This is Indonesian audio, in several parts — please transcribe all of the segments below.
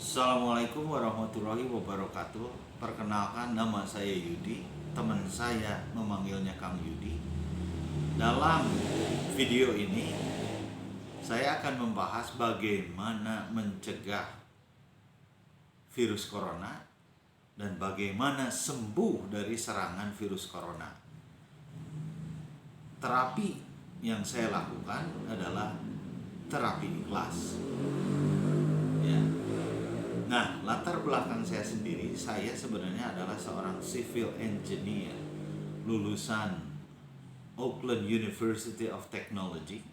Assalamualaikum warahmatullahi wabarakatuh. Perkenalkan, nama saya Yudi. Teman saya memanggilnya Kang Yudi. Dalam video ini saya akan membahas bagaimana mencegah virus corona dan bagaimana sembuh dari serangan virus corona. Terapi yang saya lakukan adalah terapi ikhlas. Ya. Nah, latar belakang saya sendiri, saya sebenarnya adalah seorang civil engineer lulusan Auckland University of Technology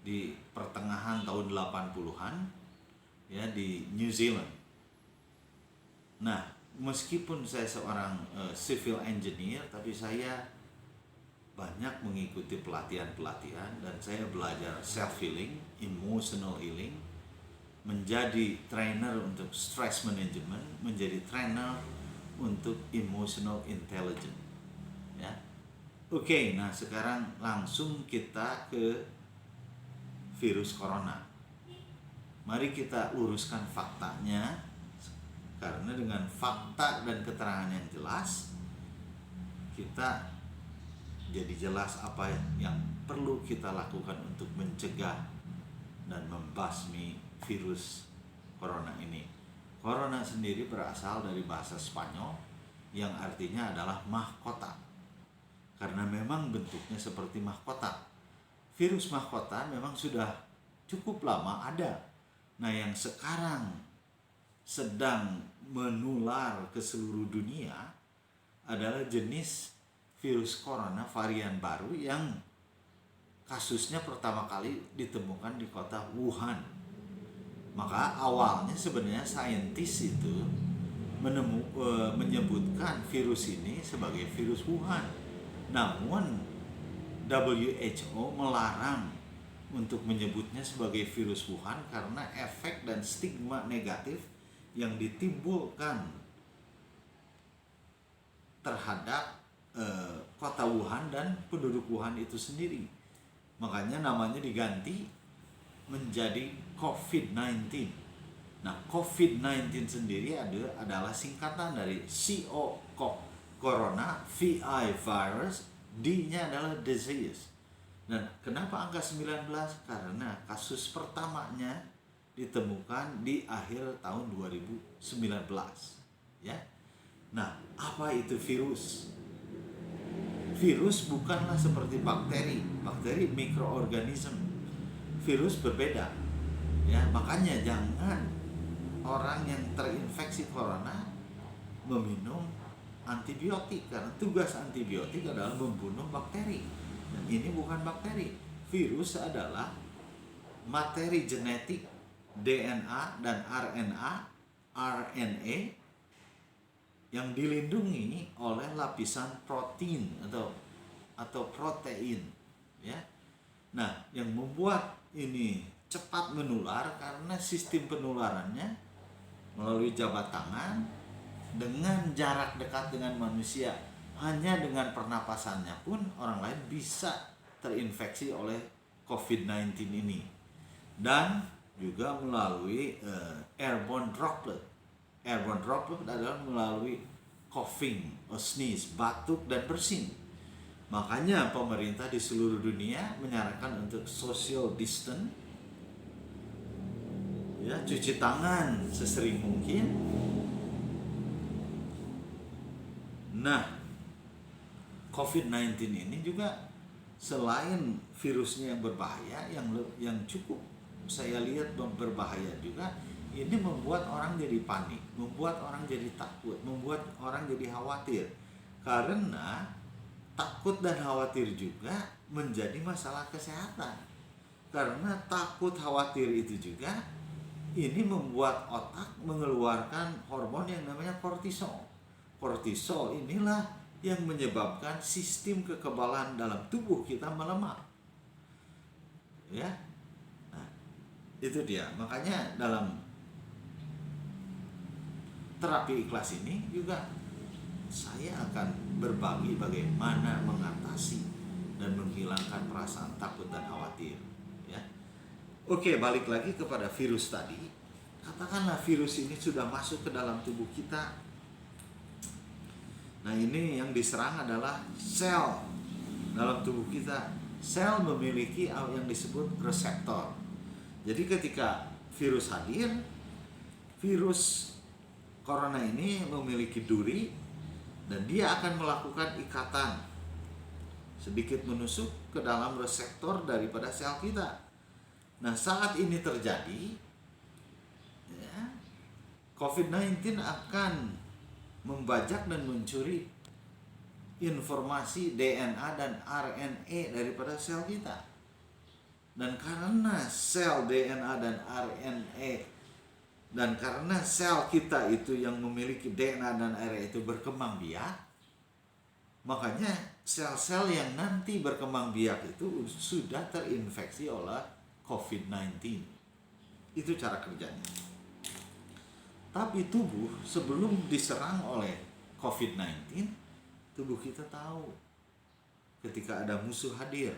di pertengahan tahun 80-an ya di New Zealand. Nah, meskipun saya seorang civil engineer, tapi saya banyak mengikuti pelatihan-pelatihan dan saya belajar self healing, emotional healing, menjadi trainer untuk stress management, menjadi trainer untuk emotional intelligence. Ya. Oke, nah sekarang langsung kita ke virus corona. Mari kita luruskan faktanya, karena dengan fakta dan keterangan yang jelas, kita jadi jelas apa yang perlu kita lakukan untuk mencegah dan membasmi virus corona ini. Corona sendiri berasal dari bahasa Spanyol yang artinya adalah mahkota. Karena memang bentuknya seperti mahkota. Virus mahkota memang sudah cukup lama ada. Nah, yang sekarang sedang menular ke seluruh dunia adalah jenis virus corona varian baru yang kasusnya pertama kali ditemukan di kota Wuhan. Maka awalnya sebenarnya saintis itu menyebutkan virus ini sebagai virus Wuhan. Namun WHO melarang untuk menyebutnya sebagai virus Wuhan karena efek dan stigma negatif yang ditimbulkan terhadap kota Wuhan dan penduduk Wuhan itu sendiri. Makanya namanya diganti menjadi COVID-19. Nah, COVID-19 sendiri adalah singkatan dari CO, Corona, VI, virus, D-nya adalah disease. Dan kenapa angka 19? Karena kasus pertamanya ditemukan di akhir tahun 2019. Ya. Nah, apa itu virus? Virus bukanlah seperti bakteri. Bakteri mikroorganisme. Virus berbeda, ya, makanya jangan orang yang terinfeksi corona meminum antibiotik, karena tugas antibiotik adalah membunuh bakteri, dan ini bukan bakteri. Virus adalah materi genetik DNA dan RNA yang dilindungi oleh lapisan protein atau protein, ya. Nah, yang membuat ini cepat menular karena sistem penularannya melalui jabat tangan dengan jarak dekat dengan manusia. Hanya dengan pernapasannya pun orang lain bisa terinfeksi oleh COVID-19 ini. Dan juga melalui airborne droplet. Airborne droplet adalah melalui coughing, sneeze, batuk dan bersin. Makanya pemerintah di seluruh dunia menyarankan untuk social distance, ya, cuci tangan sesering mungkin. Nah, COVID-19 ini juga selain virusnya yang berbahaya, yang cukup saya lihat berbahaya juga, ini membuat orang jadi panik, membuat orang jadi takut, membuat orang jadi khawatir. Karena takut dan khawatir juga menjadi masalah kesehatan. Karena takut khawatir itu juga ini membuat otak mengeluarkan hormon yang namanya kortisol. Kortisol inilah yang menyebabkan sistem kekebalan dalam tubuh kita melemah. Ya. Nah, itu dia. Makanya dalam terapi ikhlas ini juga saya akan berbagi bagaimana mengatasi dan menghilangkan perasaan takut dan khawatir, ya. Oke, balik lagi kepada virus tadi. katakanlah virus ini sudah masuk ke dalam tubuh kita. Nah, ini yang diserang adalah sel dalam tubuh kita. Sel memiliki yang disebut reseptor. Jadi ketika virus hadir, virus corona ini memiliki duri dan dia akan melakukan ikatan sedikit menusuk ke dalam reseptor daripada sel kita. Nah, saat ini terjadi, ya, COVID-19 akan membajak dan mencuri informasi DNA dan RNA daripada sel kita. Dan karena sel DNA dan RNA dan karena sel kita itu yang memiliki DNA dan RNA itu berkembang biak, makanya sel-sel yang nanti berkembang biak itu sudah terinfeksi oleh COVID-19. Itu cara kerjanya. Tapi tubuh sebelum diserang oleh COVID-19, tubuh kita tahu ketika ada musuh hadir,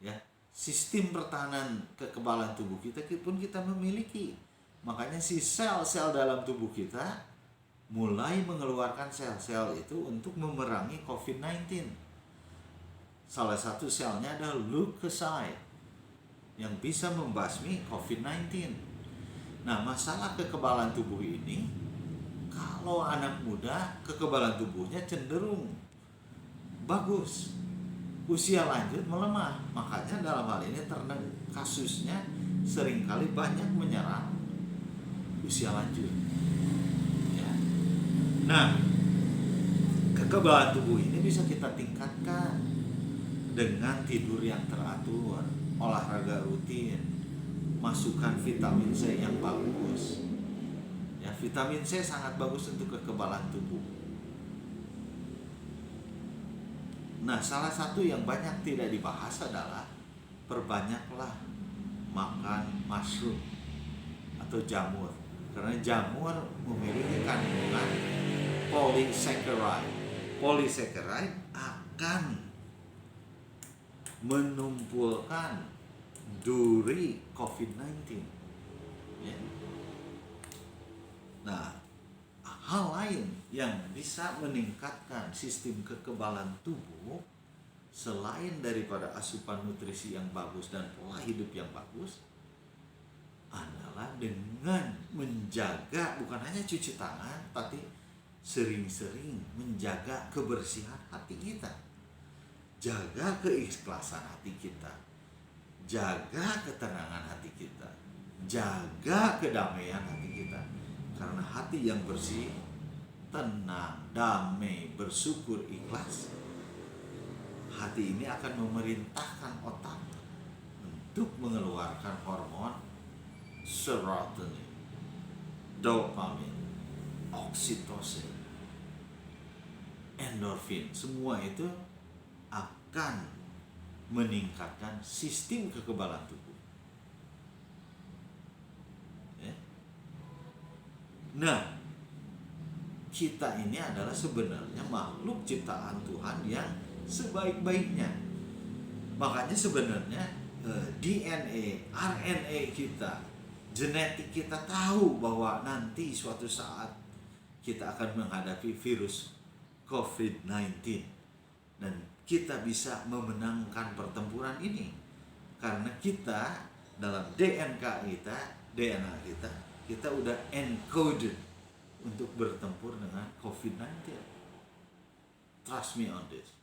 ya. Sistem pertahanan kekebalan tubuh kita pun kita memiliki. Makanya si sel-sel dalam tubuh kita mulai mengeluarkan sel-sel itu untuk memerangi COVID-19. Salah satu selnya adalah leukocyte yang bisa membasmi COVID-19. Nah, masalah kekebalan tubuh ini, kalau anak muda kekebalan tubuhnya cenderung bagus, usia lanjut melemah. Makanya dalam hal ini kasusnya seringkali banyak menyerang usia lanjut. Ya. Nah, kekebalan tubuh ini bisa kita tingkatkan dengan tidur yang teratur, olahraga rutin, masukkan vitamin C yang bagus. Ya, vitamin C sangat bagus untuk kekebalan tubuh. Nah, salah satu yang banyak tidak dibahas adalah perbanyaklah makan mushroom atau jamur. Karena jamur memiliki kandungan polysaccharide. Polysaccharide akan menumpulkan duri COVID-19. Ya. Nah, hal lain yang bisa meningkatkan sistem kekebalan tubuh selain daripada asupan nutrisi yang bagus dan pola hidup yang bagus adalah dengan menjaga, bukan hanya cuci tangan, tapi sering-sering menjaga kebersihan hati kita, jaga keikhlasan hati kita, jaga ketenangan hati kita, jaga kedamaian hati kita. Karena hati yang bersih, tenang, damai, bersyukur, ikhlas, hati ini akan memerintahkan otak untuk mengeluarkan hormon serotonin, dopamin, oksitosin, endorfin. Semua itu akan meningkatkan sistem kekebalan tubuh. Ya. Nah, kita ini adalah sebenarnya makhluk ciptaan Tuhan yang sebaik-baiknya. Makanya sebenarnya DNA, RNA kita, genetik kita tahu bahwa nanti suatu saat kita akan menghadapi virus COVID-19 dan kita bisa memenangkan pertempuran ini karena kita dalam DNA kita udah encoded untuk bertempur dengan COVID-19. Trust me on this.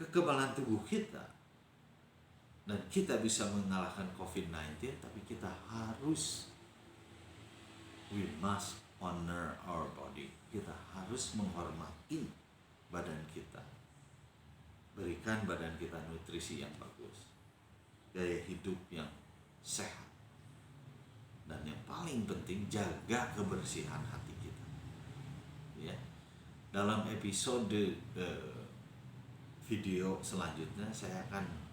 Kekebalan tubuh kita dan kita bisa mengalahkan COVID-19, tapi kita harus, we must honor our body. Kita harus menghormati badan kita. Berikan badan kita nutrisi yang bagus, gaya hidup yang sehat, dan yang paling penting jaga kebersihan hati kita. Ya, dalam episode video selanjutnya saya akan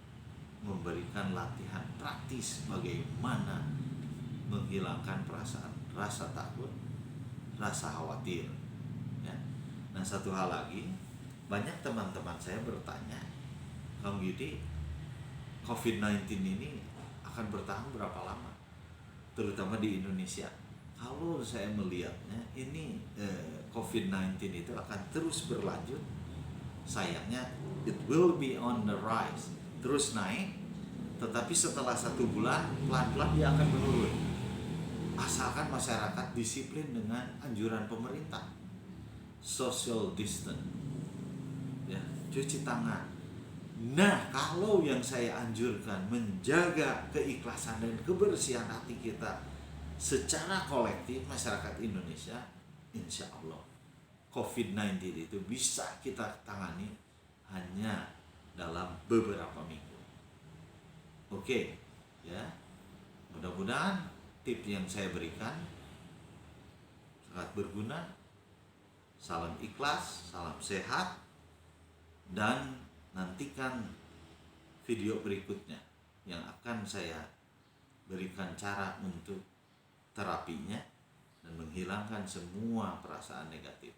memberikan latihan praktis bagaimana menghilangkan perasaan rasa takut, rasa khawatir. Ya. Nah, satu hal lagi, banyak teman-teman saya bertanya, Kang Yudi, COVID-19 ini akan bertahan berapa lama? terutama di Indonesia. Kalau saya melihatnya ini COVID-19 itu akan terus berlanjut. Sayangnya it will be on the rise, terus naik, tetapi setelah 1 bulan pelan-pelan dia akan menurun. Asalkan masyarakat disiplin dengan anjuran pemerintah, social distance, ya, cuci tangan. Nah, kalau yang saya anjurkan menjaga keikhlasan dan kebersihan hati kita secara kolektif masyarakat Indonesia, insya Allah COVID-19 itu bisa kita tangani hanya dalam beberapa minggu. Oke, ya. Mudah-mudahan tips yang saya berikan sangat berguna. Salam ikhlas, salam sehat, dan nantikan video berikutnya yang akan saya berikan cara untuk terapinya dan menghilangkan semua perasaan negatif.